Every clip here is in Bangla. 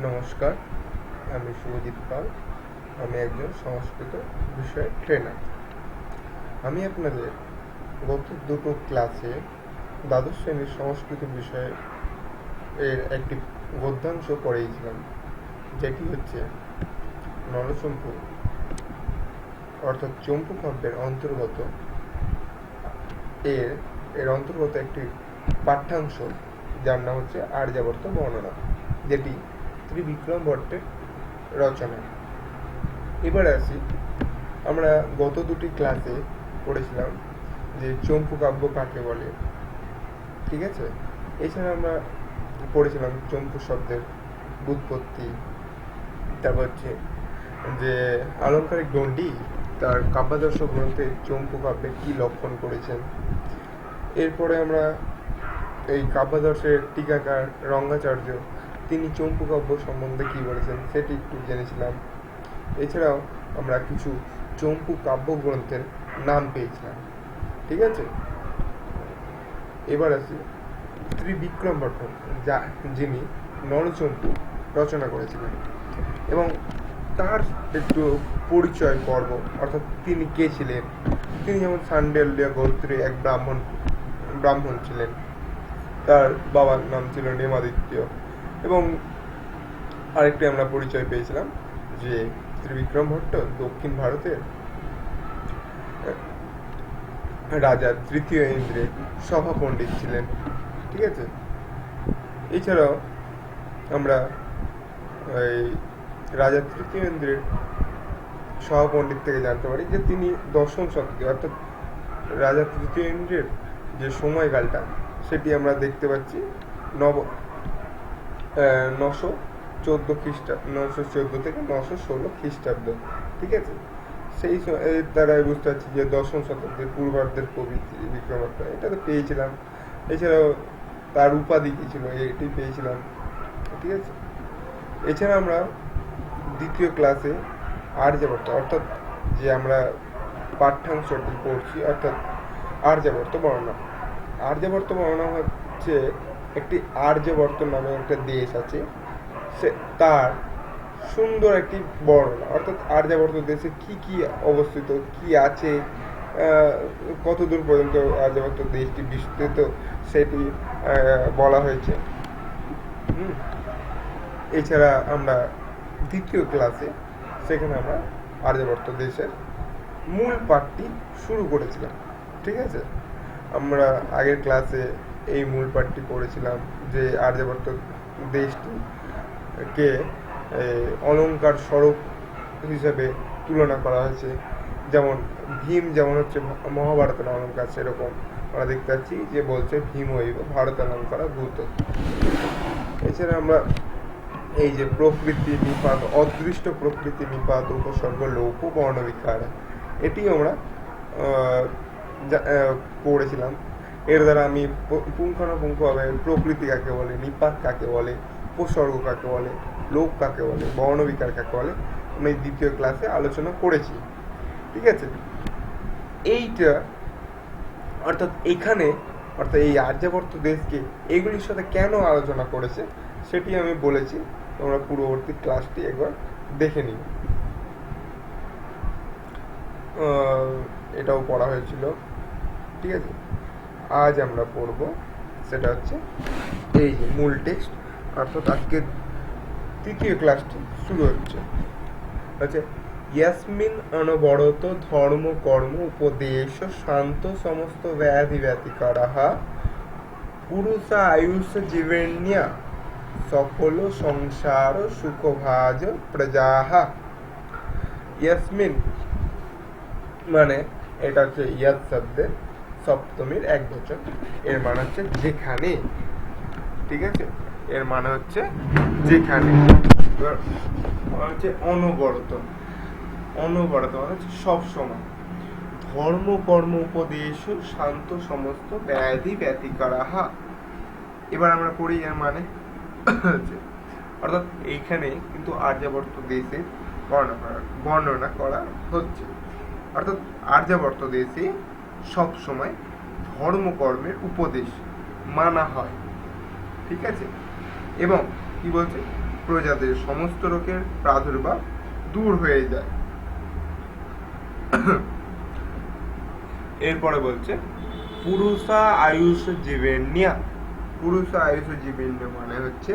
নমস্কার, আমি শুভজিৎ পাল। আমি একজন সংস্কৃত বিষয়ের ট্রেনার। আমি আপনাদের গত দুটো ক্লাসে দ্বাদশ শ্রেণীর সংস্কৃত বিষয়ে একটি গদ্যাংশ পড়িয়েছিলাম, যেটি হচ্ছে নরচম্পু অর্থাৎ চম্পু কাব্যের অন্তর্গত এর অন্তর্গত একটি পাঠ্যাংশ, যার নাম হচ্ছে আর্যাবর্ত বর্ণনা, যেটি ত্রিবিক্রম ভট্টের রচনা। এবার আসি, আমরা গত দুটি ক্লাসে পড়েছিলাম যে চম্পু কাব্য কাকে বলে, ঠিক আছে। এছাড়া আমরা পড়েছিলাম চম্পু শব্দের ব্যুৎপত্তি, তারপর হচ্ছে যে আলংকারিক দণ্ডী তার কাব্যাদর্শ গ্রন্থে চম্পু কাব্যে কি লক্ষণ করেছেন। এরপরে আমরা এই কাব্যাদর্শের টিকাকার রঙ্গাচার্য তিনি চম্পু কাব্য সম্বন্ধে কি বলেছেন সেটি একটু জেনেছিলাম। এছাড়াও আমরা কিছু চম্পু কাব্য গ্রন্থের নাম পেয়েছিলাম, ঠিক আছে। এবার আসি ত্রিবিক্রম ভট্ট, যিনি নরচম্পু রচনা করেছিলেন, এবং তার একটু পরিচয় পর্ব, অর্থাৎ তিনি কে ছিলেন। তিনি যেমন সান্ডেলিয়া গোত্রে এক ব্রাহ্মণ ছিলেন, তার বাবার নাম ছিল নেমাদিত্য, এবং আরেকটি আমরা পরিচয় পেয়েছিলাম যে ত্রিবিক্রম ভট্ট দক্ষিণ ভারতের রাজা তৃতীয় ইন্দ্রের সভা পণ্ডিত ছিলেন, ঠিক আছে। এছাড়াও আমরা এই রাজা তৃতীয় ইন্দ্রের সভা পণ্ডিত থেকে জানতে পারি যে তিনি দশম শতকে, অর্থাৎ রাজা তৃতীয় ইন্দ্রের যে সময়কালটা সেটি আমরা দেখতে পাচ্ছি 914 থেকে 916 খ্রিস্টাব্দ, ঠিক আছে। সেই দ্বারাই বুঝতে পারছি যে দশম শতাব্দীর পূর্বার্ধের কবি বিক্রমাদিত্য, এটা তো পেয়েছিলাম। এছাড়াও তার উপাধি কি ছিল এটি পেয়েছিলাম, ঠিক আছে। এছাড়া আমরা দ্বিতীয় ক্লাসে আর্যাবর্ত, অর্থাৎ যে আমরা পাঠ্যাংশটি পড়ছি, অর্থাৎ আর্যাবর্ত বর্ণনা। আর্যাবর্ত বর্ণনা হচ্ছে একটি আর্যবর্ত নামে একটা দেশ আছে, সে তার সুন্দর একটি বর্ণনা, অর্থাৎ আর্যাবর্ত দেশে কি কি অবস্থিত, কি আছে, কতদূর পর্যন্ত আর্যাবর্ত দেশটি বিস্তৃত সেটি বলা হয়েছে। এছাড়া আমরা দ্বিতীয় ক্লাসে সেখানে আমরা আর্যাবর্ত দেশের মূল পাঠটি শুরু করেছিলাম, ঠিক আছে। আমরা আগের ক্লাসে এই মূল পাঠটি পড়েছিলাম যে আর্যাবর্ত দেশটিকে অলঙ্কার স্বরূপ হিসেবে তুলনা করা হয়েছে। যেমন ভীম যেমন হচ্ছে মহাভারতের অলঙ্কার, সেরকম আমরা দেখতে পাচ্ছি যে বলছে ভীম হইব ভারত অলঙ্কার ভূত। এছাড়া আমরা এই যে প্রকৃতি নিপাত, অদৃষ্ট প্রকৃতি নিপাত উপসর্গ লোপ বর্ণবিকার, এটি আমরা পড়েছিলাম। এর দ্বারা আমি পুঙ্খানুপুঙ্খভাবে প্রকৃতি কাকে বলে, নিপাত কাকে বলে, উপসর্গ কাকে বলে, লোপ কাকে বলে, বর্ণবিকার কাকে বলে, আমি দ্বিতীয় ক্লাসে আলোচনা করেছি, ঠিক আছে। এইটা অর্থাৎ এখানে, অর্থাৎ এই আর্যাবর্ত দেশকে এগুলির সাথে কেন আলোচনা করেছে সেটি আমি বলেছি, তোমরা পূর্ববর্তী ক্লাসটি একবার দেখে নিও। এটাও পড়া হয়েছিল, ঠিক আছে। আজ আমরা পড়ব সেটা হচ্ছে এই যে মূল টেক্সট, অর্থাৎ আজকে তৃতীয় ক্লাসটি শুরু হচ্ছে। ইয়াসমিন অনবরত ধর্ম কর্ম উপদেশ শান্ত সমস্ত ব্যাধি ব্যতিকারাহ পুরুষ আয়ুষ জীবেন্যা সকল সংসার সুখভাজ প্রজাহ। ইয়াসমিন মানে এটা হচ্ছে ইয়াদ শব্দের সপ্তমীর এক বচন, এর মানে হচ্ছে যেখানে, ঠিক আছে। এর মানে হচ্ছে যেখানে, হচ্ছে অনবরত, অনবরত মানে হচ্ছে সব সময়। ধর্ম কর্ম উপদেশ শান্ত সমস্ত ব্যাধি ব্যতিকারাহ। এবার আমরা পড়ি এর মানে হচ্ছে, অর্থাৎ এইখানে কিন্তু আর্যাবর্ত দেশের বর্ণনা করা হচ্ছে, অর্থাৎ আর্যাবর্ত দেশে সব সময় ধর্মকর্মের উপদেশ মানা হয়, ঠিক আছে। এবং কি বলছে, প্রজাদের সমস্ত রোগের প্রাদুর্ভাব দূর হয়ে যায়। এরপরে বলছে পুরুষা আয়ুষ জীবেন্যা। পুরুষা আয়ুষ জীবেন্য মানে হচ্ছে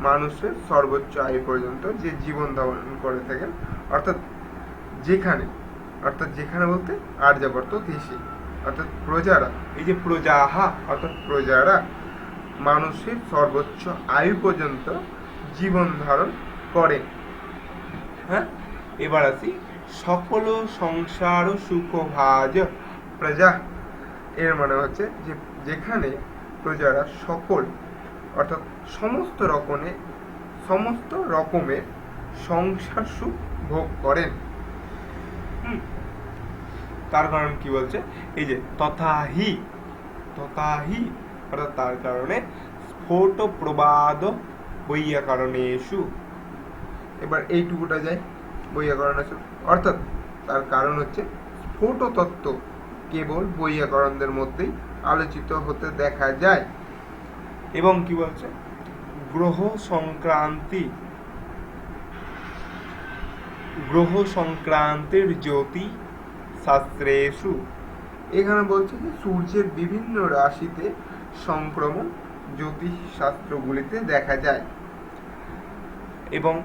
মানুষের সর্বোচ্চ আয়ু পর্যন্ত যে জীবন ধারণ করে থাকেন, অর্থাৎ যেখানে বলতে আর্যাবর্ত দেশে, অর্থাৎ প্রজারা, এই যে প্রজাহা অর্থাৎ প্রজারা মানুষের সর্বোচ্চ আয়ু পর্যন্ত জীবন ধারণ করে। হ্যাঁ, এবার আসি সকল সংসার সুখভাজ প্রজা। এর মানে হচ্ছে যে যেখানে প্রজারা সকল অর্থাৎ সমস্ত রকমের সংসার সুখ ভোগ করেন। তার কারণ কি বলছে, এই যে তথাহি অর্থাৎ তার কারণে স্ফোট প্রবাদ বৈয়াকরণেষু। এবার এইটুকুটা যায় বৈয়াকরণেষু, অর্থাৎ তার কারণ হচ্ছে স্ফোট তত্ত্ব কেবল বৈয়াকরণদের মধ্যেই আলোচিত হতে দেখা যায়। এবং কি বলছে গ্রহ সংক্রান্তির জ্যোতি শাস্ত্রেষু। এখানে বলছে যে সূর্যের বিভিন্ন রাশিতে সংক্রমণ জ্যোতিষ শাস্ত্রগুলিতে দেখা যায়। এবং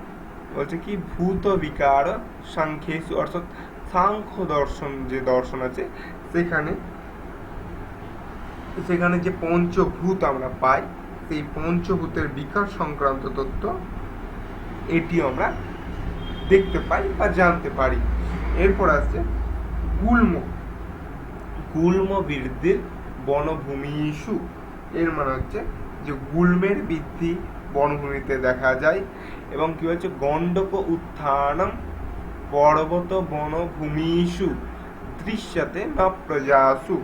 বলছে কি ভূত বিকার সাংখ্যেষু, অর্থাৎ সাংখ্য দর্শন যে দর্শন আছে সেখানে যে পঞ্চভূত আমরা পাই, সেই পঞ্চভূতের বিকার সংক্রান্ত তথ্য এটি আমরা দেখতে পাই বা জানতে পারি। এরপর আছে গুল্ম বৃদ্ধির বনভূমিষু। এর মানে হচ্ছে যে গুল্মের বৃদ্ধি বনভূমিতে দেখা যায়। এবং কি হচ্ছে গণ্ডক উত্থানম পর্বত বনভূমিষু দৃশ্যতে ন প্রজাসু,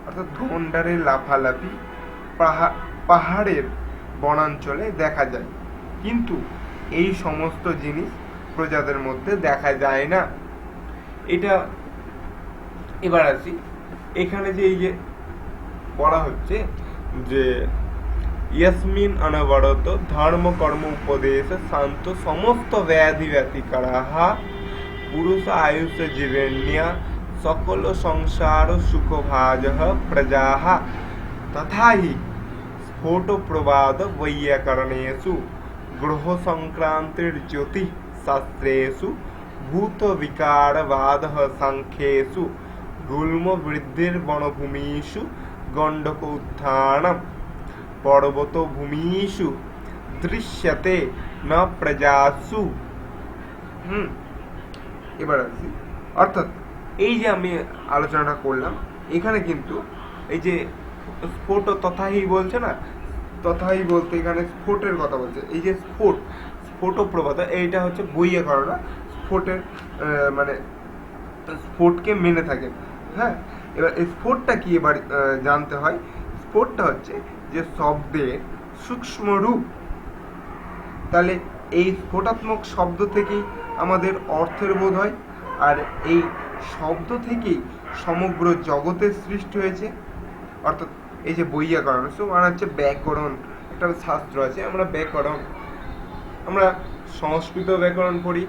অর্থাৎ গন্ডারের লাফালাফি পাহাড়ের বনাঞ্চলে দেখা যায়, কিন্তু এই সমস্ত জিনিস প্রজাদের মধ্যে দেখা যায় না। এটা এবার আসি এখানে যে এই যে বলা হচ্ছে যে यस्मिन् अनवरत धर्म कर्म उपदेश शांत समस्त व्याधि व्यतिकराः पुरुष आयुष जीवेन्या सकल संसार सुखभाजः प्रजाः तथा हि स्फोट प्रवाद वैयाकरणेषु ग्रह संक्रांतिर्ज्योति शास्त्रेषु भूत विकारवादः सांख्येषु गुल्म वृद्धिर्वनभूमिषु गंडक उत्थानम् पर्वत भूमिषु दृश्यते न प्रजासु। এবার আসি, অর্থাৎ এই যে আমি আলোচনাটা করলাম এখানে কিন্তু এই যে স্ফোট তথাহি বলছে না, তথাহি বলতে এখানে স্ফোটের কথা বলছে। এই যে স্ফোট প্রবাদ এইটা হচ্ছে বৈয়াকরণরা স্ফোটের মানে স্ফোটকে মেনে থাকেন। হ্যাঁ, এবার এই স্ফোটটা কি এবার জানতে হয়। স্ফোটটা হচ্ছে যে শব্দের সূক্ষ্ম রূপ। তাহলে এই স্ফোটাত্মক শব্দ থেকেই আমাদের অর্থের বোধ হয়, আর এই শব্দ থেকেই সমগ্র জগতের সৃষ্টি হয়েছে। অর্থাৎ এই যে বৈয়াকরণ মানে হচ্ছে ব্যাকরণ, একটা শাস্ত্র আছে, আমরা সংস্কৃত ব্যাকরণ পড়ি,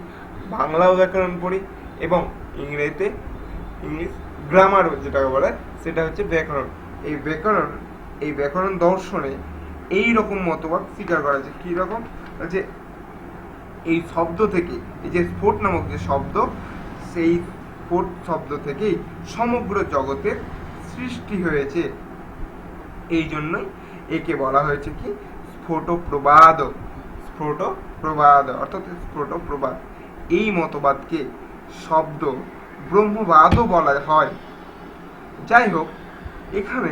বাংলাও ব্যাকরণ পড়ি, এবং ইংলিশ গ্রামার যেটাকে বলে সেটা হচ্ছে ব্যাকরণ। এই ব্যাকরণ দর্শনে এই রকম মতবাদ স্বীকার করা যায়। কি রকম, যে এই শব্দ থেকে, এই যে স্ফোট নামক যে শব্দ, সেই স্ফোট শব্দ থেকেই সমগ্র জগতের সৃষ্টি হয়েছে। এই জন্যই একে বলা হয়েছে কি স্ফোট প্রবাদ অর্থাৎ স্ফোট প্রবাদ। এই মতবাদকে শব্দ ব্রহ্মবাদও বলা হয়। যাই হোক, এখানে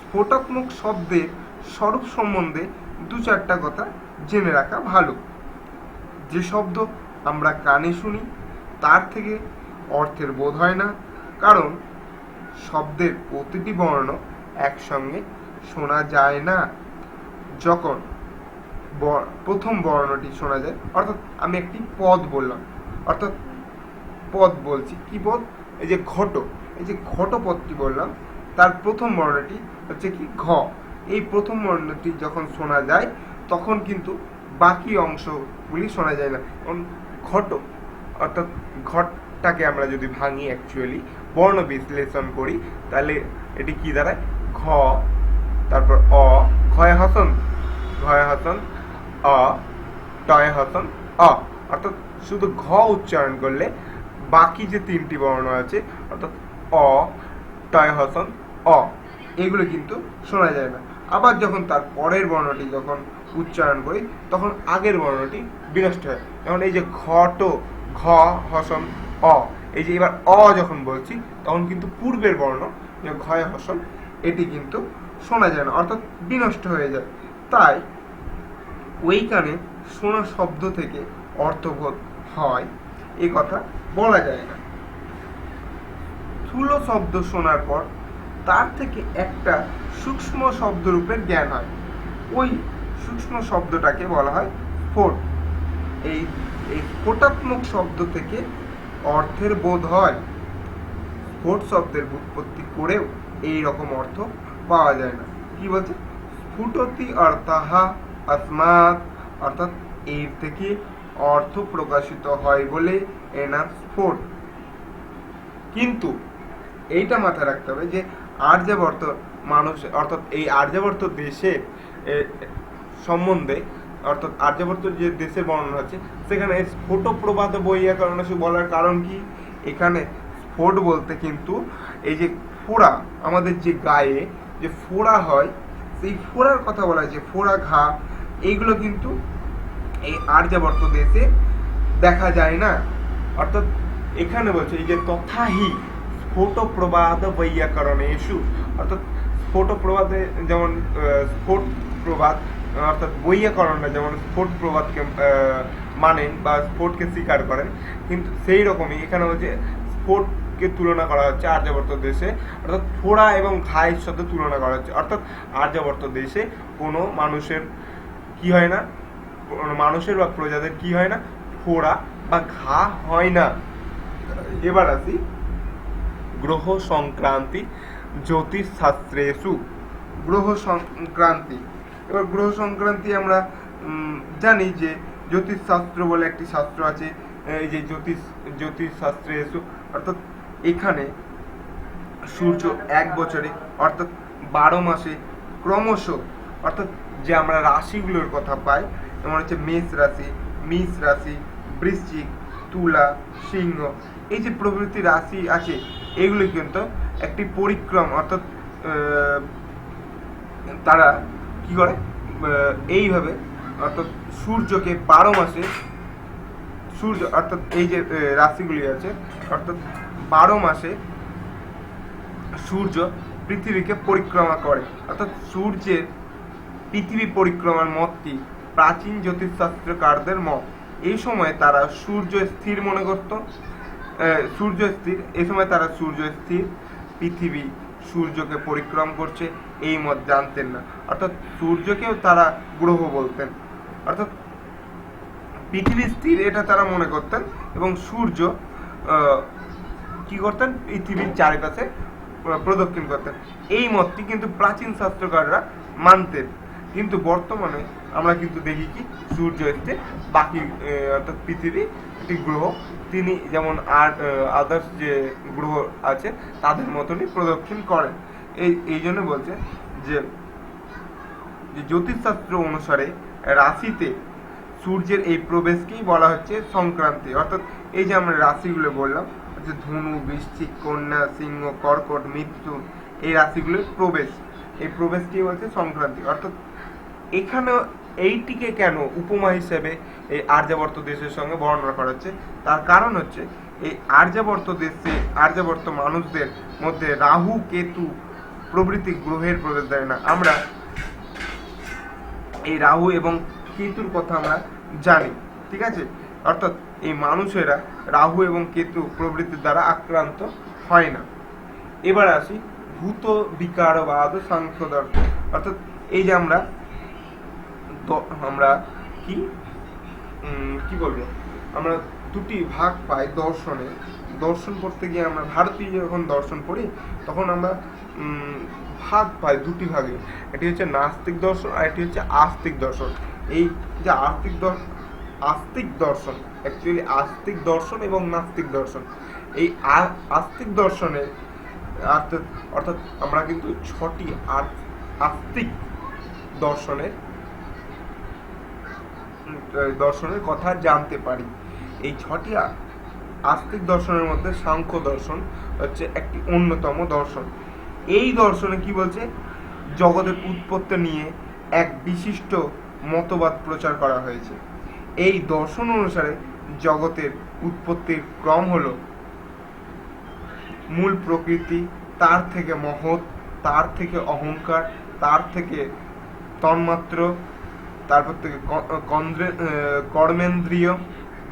স্ফোটাত্মক শব্দের স্বরূপ সম্বন্ধে দু চারটা কথা জেনে রাখা ভালো। যে শব্দ আমরা কানে শুনি তার থেকে অর্থের বোধ হয় না, কারণ শব্দের প্রতিটি বর্ণ একসঙ্গে শোনা যায় না। যখন প্রথম বর্ণটি শোনা যায়, অর্থাৎ আমি একটি পদ বললাম, অর্থাৎ পদ বলছি, কি পদ, এই যে ঘট পদটি বললাম, তার প্রথম বর্ণটি হচ্ছে কি ঘ। এই প্রথম বর্ণটি যখন শোনা যায় তখন কিন্তু বাকি অংশগুলি শোনা যায় না। যেমন ঘট, অর্থাৎ ঘটটাকে আমরা যদি ভাঙি অ্যাকচুয়ালি বর্ণ বিশ্লেষণ করি তাহলে এটি কি দাঁড়ায়? ঘ, তারপর অ, ঘয় হসন, ঘয় হসন অ, টয় হসন অ, অর্থাৎ শুধু ঘ উচ্চারণ করলে বাকি যে তিনটি বর্ণ আছে অর্থাৎ অ, টয় হসন অ, এগুলো কিন্তু শোনা যায় না। আবার যখন তার পরের বর্ণটি যখন উচ্চারণ করি তখন আগের বর্ণটি বিনষ্ট হয়। যেমন এই যে ঘট, ঘ হসন অ, এই যে এবার অ যখন বলছি তখন কিন্তু পূর্বের বর্ণ যে ঘয় হসন এটি কিন্তু শোনা যায় না, অর্থাৎ বিনষ্ট হয়ে যায়। তাই ওই কানে শোনা শব্দ থেকে অর্থবোধ হয় এ কথা বলা যায় না। স্থূল শব্দ শোনার পর তার থেকে একটা সূক্ষ্ম শব্দরূপের জ্ঞান হয়, ওই সূক্ষ্ম শব্দটাকে বলা হয় স্ফোট। এই স্ফোটাত্মক শব্দ থেকে অর্থের বোধ হয়। স্ফোট শব্দের উৎপত্তি করেও এই রকম অর্থ পাওয়া যায় না। কি বলছে? স্ফুটতি অর্থাহা আসমাত, অর্থাৎ এর থেকে অর্থ প্রকাশিত হয় বলে এর নাম স্ফোট। কিন্তু এইটা মাথায় রাখতে হবে যে আর্যাবর্ত মানুষ, অর্থাৎ এই আর্যাবর্ত দেশের সম্বন্ধে, অর্থাৎ আর্যাবর্ত যে দেশের বর্ণনা হচ্ছে সেখানে স্ফোট প্রবাদ বৈয়াকরণ বলার কারণ কি? এখানে স্ফোট বলতে কিন্তু এই যে ফোড়া, আমাদের যে গায়ে যে ফোড়া হয় সেই ফোড়ার কথা বলা হয়েছে, ফোড়া ঘা, এইগুলো কিন্তু এই আর্যাবর্ত দেশে দেখা যায় না। অর্থাৎ এখানে বলছে এই যে তথাহি স্ফোট প্রবাদ বৈয়াকরণেষু, অর্থাৎ স্ফোট প্রবাদে যেমন স্ফোট প্রবাদ, অর্থাৎ বৈয়াকরণরা যেমন স্ফোট প্রবাদকে মানেন বা স্ফোটকে স্বীকার করেন, কিন্তু সেই রকমই এখানে হচ্ছে স্ফোটকে তুলনা করা হচ্ছে আর্যাবর্ত দেশে, অর্থাৎ ফোড়া এবং ঘায়ের সাথে তুলনা করা হচ্ছে। অর্থাৎ আর্যাবর্ত দেশে কোনো মানুষের কি হয় না, মানুষের বা প্রজাদের কি হয় না, ফোড়া বা ঘা হয় না। এবার আসি গ্রহ সংক্রান্তি জ্যোতিষশাস্ত্রেষু। গ্রহ সংক্রান্তি, এবার গ্রহ সংক্রান্তি আমরা জানি যে জ্যোতিষশাস্ত্র বলে একটি শাস্ত্র আছে। এই যে জ্যোতিষশাস্ত্রেষু, অর্থাৎ এখানে সূর্য এক বছরে অর্থাৎ 12 মাসে ক্রমশ, অর্থাৎ যে আমরা রাশিগুলোর কথা পাই যেমন হচ্ছে মেষ রাশি, মিষ রাশি, বৃশ্চিক, তুলা, সিংহ, এই যে প্রভৃতি রাশি আছে এগুলি কিন্তু একটি পরিক্রম, অর্থাৎ তারা কি করে এইভাবে, অর্থাৎ সূর্যকে 12 মাসে সূর্য, অর্থাৎ এই যে রাশিগুলি আছে অর্থাৎ 12 মাসে সূর্য পৃথিবীকে পরিক্রমা করে। অর্থাৎ সূর্যের পৃথিবী পরিক্রমার মতটি প্রাচীন জ্যোতিষশাস্ত্রকারদের মত। এই সময় তারা সূর্য স্থির মনে করত, সূর্য স্থির, এই সময় তারা সূর্য স্থির, পৃথিবী সূর্যকে পরিক্রম করছে এই মত জানতেন না। অর্থাৎ সূর্যকেও তারা গ্রহ বলতেন, অর্থাৎ পৃথিবী স্থির এটা তারা মনে করতেন এবং সূর্য কি করতেন, পৃথিবীর চারিপাশে প্রদক্ষিণ করতেন। এই মতটি কিন্তু প্রাচীন শাস্ত্রকাররা মানতেন, কিন্তু বর্তমানে আমরা কিন্তু দেখি কি সূর্য হচ্ছে বাকি, অর্থাৎ পৃথিবী একটি গ্রহ, তিনি যেমন আদার্স যে গ্রহ আছে তাদের মতনই প্রদক্ষিণ করেন। এই জন্য বলছে যে জ্যোতিষশাস্ত্র অনুসারে রাশিতে সূর্যের এই প্রবেশকেই বলা হচ্ছে সংক্রান্তি। অর্থাৎ এই যে আমরা রাশিগুলো বললাম যে ধনু, বৃশ্চিক, কন্যা, সিংহ, কর্কট, মৃত্যু, এই রাশিগুলোর প্রবেশ, এই প্রবেশকেই বলছে সংক্রান্তি। অর্থাৎ এখানে এইটিকে কেন উপমা হিসেবে এই আর্যাবর্ত দেশের সঙ্গে বর্ণনা করা হচ্ছে, তার কারণ হচ্ছে এই আর্যাবর্ত দেশে আর্যাবর্ত মানুষদের মধ্যে রাহু, কেতু প্রভৃতি গ্রহের প্রবেশ দেয় না। আমরা এই রাহু এবং কেতুর কথা আমরা জানি, ঠিক আছে? অর্থাৎ এই মানুষেরা রাহু এবং কেতু প্রভৃতির দ্বারা আক্রান্ত হয় না। এবার আসি ভূত বিকারবাদ সাংখ্য দর্শন। অর্থাৎ এই যে আমরা কি বলবো, আমরা দুটি ভাগ পাই দর্শনে। দর্শন পড়তে গিয়ে আমরা ভারতীয় যখন দর্শন পড়ি তখন আমরা ভাগ পাই দুটি ভাগে, এটি হচ্ছে নাস্তিক দর্শন আর এটি হচ্ছে আস্তিক দর্শন। এই যে আস্তিক দর্শন, অ্যাকচুয়ালি আস্তিক দর্শন এবং নাস্তিক দর্শন, এই আস্তিক দর্শনের অর্থাৎ আমরা কিন্তু 6টি আস্তিক দর্শনের কথা জানতে পারি। এই 6টি আস্তিক দর্শনের মধ্যে সাংখ্য দর্শন হচ্ছে একটি অন্যতম দর্শন। এই দর্শনে কি বলছে, জগতের উৎপত্তি নিয়ে এক বিশিষ্ট মতবাদ প্রচার করা হয়েছে। এই দর্শন অনুসারে জগতের উৎপত্তির ক্রম হলো মূল প্রকৃতি, তার থেকে মহৎ, তার থেকে অহংকার, তার থেকে তন্মাত্র, তারপর থেকে কর্মেন্দ্রিয়,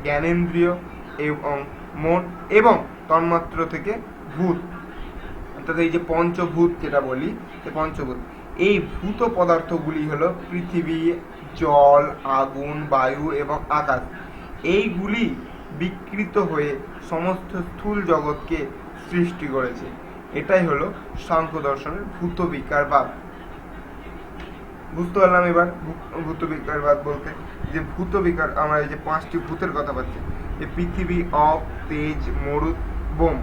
জ্ঞানেন্দ্রিয় এবং মন, এবং তন্মাত্র থেকে ভূত, অর্থাৎ এই যে পঞ্চভূত যেটা বলি, এই পঞ্চভূত, এই ভূত পদার্থগুলি হলো পৃথিবী, জল, আগুন, বায়ু এবং আকাশ। এইগুলি বিকৃত হয়ে সমস্ত স্থূল জগৎকে সৃষ্টি করেছে। এটাই হলো সাংখ্য দর্শনের ভূত বিকারবাদ। বুঝতে পারলাম এবার ভূত বিকারবাদ বলতে, যে ভূত বিকার, আমরা এই যে 5টি ভূতের কথা পাচ্ছি, যে পৃথিবী, অপ, তেজ, মরুত, বোম,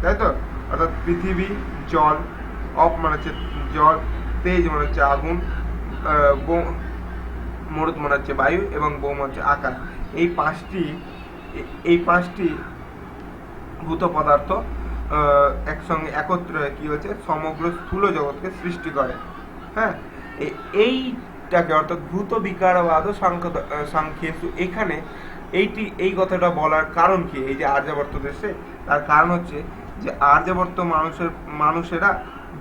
তাই তো? অর্থাৎ পৃথিবী, জল, অপ মানে হচ্ছে জল, তেজ মানে হচ্ছে আগুন, মরুত মানে হচ্ছে বায়ু, এবং বোম হচ্ছে আকাশ। এই পাঁচটি ভূত পদার্থ একসঙ্গে একত্র কি হচ্ছে, সমগ্র স্থূল জগৎকে সৃষ্টি করে। হ্যাঁ, এইটাকে অর্থাৎ ভূত বিকারবাদ সাংখ্যেষু, এখানে এই কথাটা বলার কারণ কি, এই যে আর্যাবর্ত দেশে, তার কারণ হচ্ছে যে আর্যাবর্ত মানুষেরা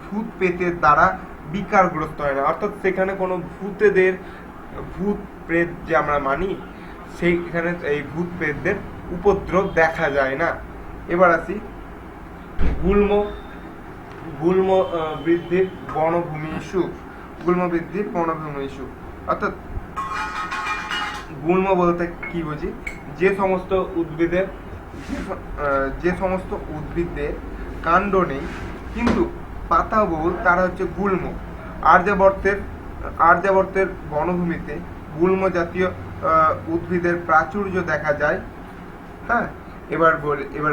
ভূত প্রেতের দ্বারা বিকারগ্রস্ত হয় না, অর্থাৎ সেখানে কোনো ভূত প্রেত যে আমরা মানি, সেইখানে এই ভূত প্রেতদের উপদ্রব দেখা যায় না। এবার আসি গুল্ম বৃদ্ধির বনভূমিষু, অর্থাৎ গুল্ম বলতে কি বুঝি, যে সমস্ত উদ্ভিদের কাণ্ড নেই কিন্তু পাতা বহুল, তারা হচ্ছে গুল্ম। আর্যাবর্তের বনভূমিতে গুল্ম জাতীয় উদ্ভিদের প্রাচুর্য দেখা যায়। হ্যাঁ, এবার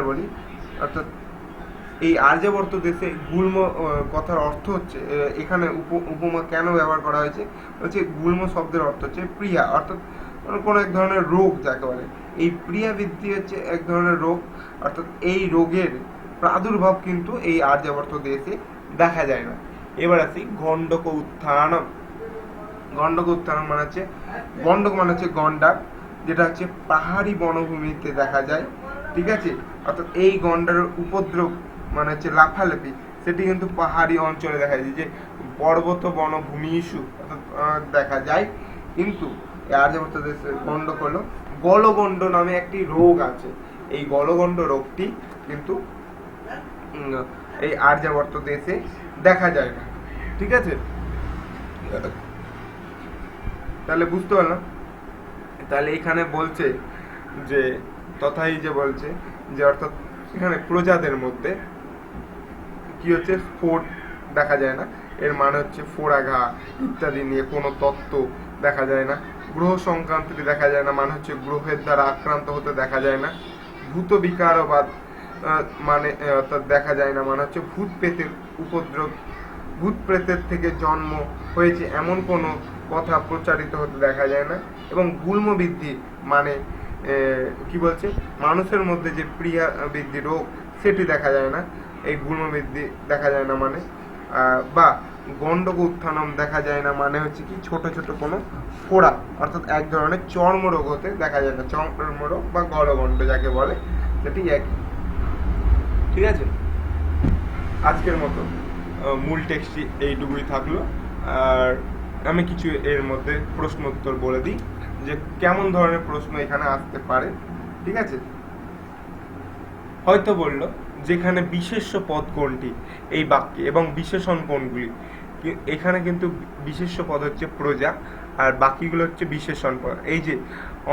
বলি অর্থাৎ এই আর্যাবর্ত দেশে গুল্ম কথার অর্থ হচ্ছে, এখানে উপমা কেন ব্যবহার করা হয়েছে, হচ্ছে গুল্ম শব্দের অর্থ হচ্ছে প্রিয়া, অর্থাৎ কোনো এক ধরনের রোগ যাকে বলে। এই প্রিয়া বৃদ্ধি হচ্ছে এক ধরনের রোগ, অর্থাৎ এই রোগের প্রাদুর্ভাব কিন্তু এই আর্যাবর্ত দেশে দেখা যায় না। এবার আসি গণ্ডক উত্থানম। গণ্ডক মানে হচ্ছে গন্ডার, যেটা হচ্ছে পাহাড়ি বনভূমিতে দেখা যায়। ঠিক আছে, অর্থাৎ এই গন্ডারের উপদ্রব মানে হচ্ছে লাফালাফি, সেটি কিন্তু পাহাড়ি অঞ্চলে দেখা যায়, যে পর্বত বনভূমিষু অর্থাৎ দেখা যায়। কিন্তু আর্যাবর্ত দেশের গণ্ডক হলো গলগণ্ড নামে একটি রোগ আছে। এই গলগণ্ড রোগটি কিন্তু এই আর্যাবর্ত দেশে দেখা যায় না। ঠিক আছে, তাহলে বুঝতে পারলাম। তাহলে এখানে বলছে যে বলছে যে অর্থাৎ এখানে প্রজাদের মধ্যে কি হচ্ছে, স্ফোট দেখা যায় না, এর মানে হচ্ছে ফোড়াঘা ইত্যাদি নিয়ে কোনো তত্ত্ব দেখা যায় না। গ্রহ সংক্রান্তি দেখা যায় না, মানে হচ্ছে গ্রহের দ্বারা আক্রান্ত হতে দেখা যায় না। ভূত বিকারবাদ মানে অর্থাৎ দেখা যায় না, মানে হচ্ছে ভূত প্রেতের থেকে জন্ম হয়েছে এমন কোনো কথা প্রচারিত হতে দেখা যায় না। এবং গুল্ম বৃদ্ধি মানে কি বলছে, মানুষের মধ্যে যে প্রিয়া বৃদ্ধি রোগ, সেটি দেখা যায় না। এই গুল্ম বৃদ্ধি দেখা যায় না মানে, বা গণ্ডক উত্থানম দেখা যায় না মানে হচ্ছে কি, ছোট ছোট কোনো ফোড়া, অর্থাৎ এক ধরনের চর্মরোগ হতে দেখা যায় না। চর্মরোগ বা গলগণ্ড যাকে বলে, সেটি একই। ঠিক আছে, আজকের মতো মূল টেক্সটটি এইটুকুই থাকলো। আর আমি কিছু এর মধ্যে প্রশ্ন উত্তর বলে দিই, যে কেমন ধরনের প্রশ্ন এখানে আসতে পারে। ঠিক আছে, হয়তো বলল যেখানে বিশেষ্য পদ কোনটি এই বাক্যে এবং বিশেষণ কোনগুলি। এখানে কিন্তু বিশেষ্য পদ হচ্ছে প্রজা, আর বাকিগুলো হচ্ছে বিশেষণ পদ। এই যে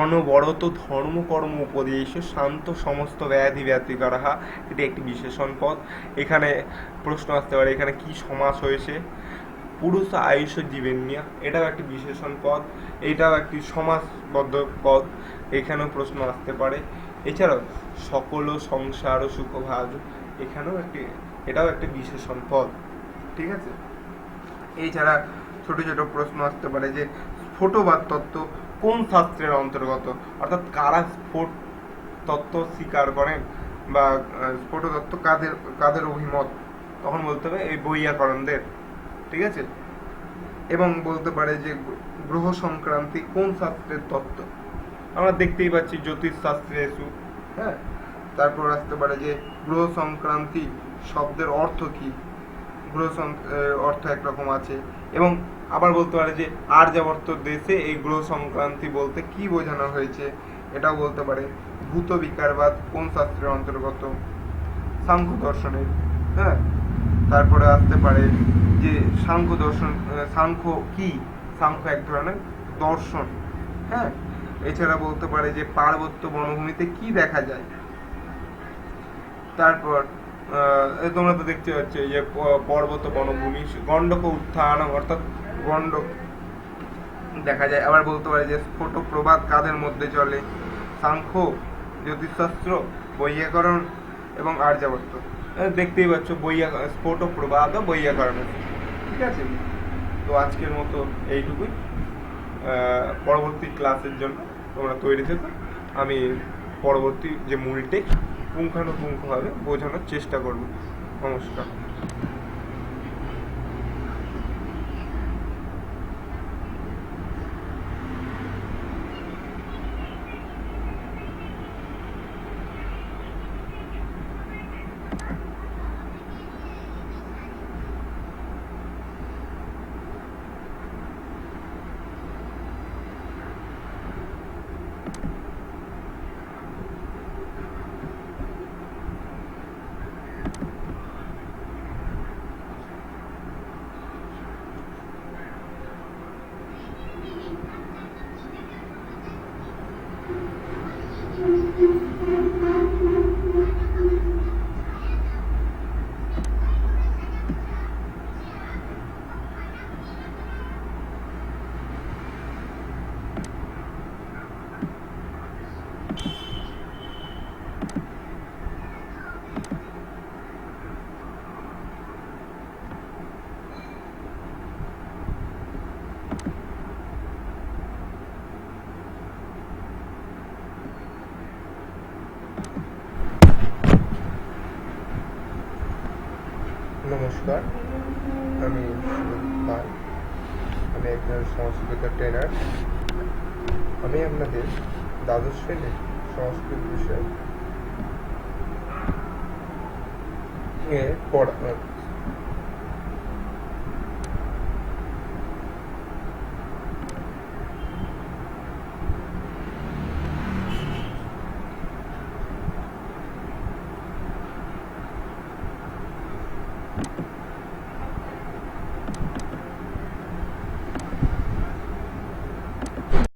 অনবরত ধর্মকর্ম উপদেশ শান্ত সমস্ত ব্যাধি ব্যতিকরাহা, এটি একটি বিশেষণ পদ। এখানে প্রশ্ন আসতে পারে এখানে কি সমাস হয়েছে, পুরুষ আয়ুষ জীবেন্নিয়া, এটাও একটি বিশেষণ পদ, এটাও একটি সমাসবদ্ধ পদ, এখানেও প্রশ্ন আসতে পারে। এছাড়াও সকল সংসার ও সুখভাজ, এটাও একটি বিশেষণ পদ, ঠিক আছে। এছাড়া ছোট ছোট প্রশ্ন আসতে পারে যে স্ফোটবাদ তত্ত্ব কোন শাস্ত্রের অন্তর্গত, অর্থাৎ কারা স্ফোট তত্ত্ব স্বীকার করেন বা স্ফোট তত্ত্ব কাদের অভিমত, তখন বলতে হবে এই বৈয়াকরণদের, ঠিক আছে। এবং বলতে পারে যে গ্রহ সংক্রান্তি কোন শাস্ত্রের তত্ত্ব, আমরা দেখতেই পাচ্ছি জ্যোতিষশাস্ত্রে এসু, হ্যাঁ। তারপর আসতে পারে যে গ্রহ সংক্রান্তি শব্দের অর্থ কি, অর্থ একরকম আছে। এবং আবার বলতে পারে যে আর্যাবর্ত দেশে এই গ্রহ সংক্রান্তি বলতে কি বোঝানো হয়েছে, এটাও বলতে পারে। ভূত বিকারবাদ কোন শাস্ত্রের অন্তর্গত, সাংখ্য দর্শনের, হ্যাঁ। তারপরে আসতে পারে যে সাংখ্য দর্শন, সাংখ্য কি, সাংখ্য এক ধরনের দর্শন, হ্যাঁ। এছাড়া বলতে পারে যে পার্বত্য বনভূমিতে কি দেখা যায়। তারপর তোমরা তো দেখতে পাচ্ছ যে পর্বত বনভূমি গণ্ডক উত্থান, অর্থাৎ গণ্ডক দেখা যায়। আবার বলতে পারে যে স্ফোট প্রবাদ কাদের মধ্যে চলে, সাংখ্য, জ্যোতিষশাস্ত্র, বৈয়াকরণ এবং আর্যাবর্ত। দেখতেই পাচ্ছ স্ফোট প্রবাদ ও বৈয়াকরণ, ঠিক আছে। তো আজকের মতো এইটুকুই, পরবর্তী ক্লাসের জন্য তোমরা তৈরি থেকো। আমি পরবর্তী যে মূল টেক্সট পুঙ্খানুপুঙ্খভাবে বোঝানোর চেষ্টা করব। নমস্কার। নমস্কার, আমি পাল, আমি একজন সংস্কৃত ট্রেনার। আমি আপনাদের দ্বাদশ শ্রেণীর সংস্কৃত বিষয়ে পড়া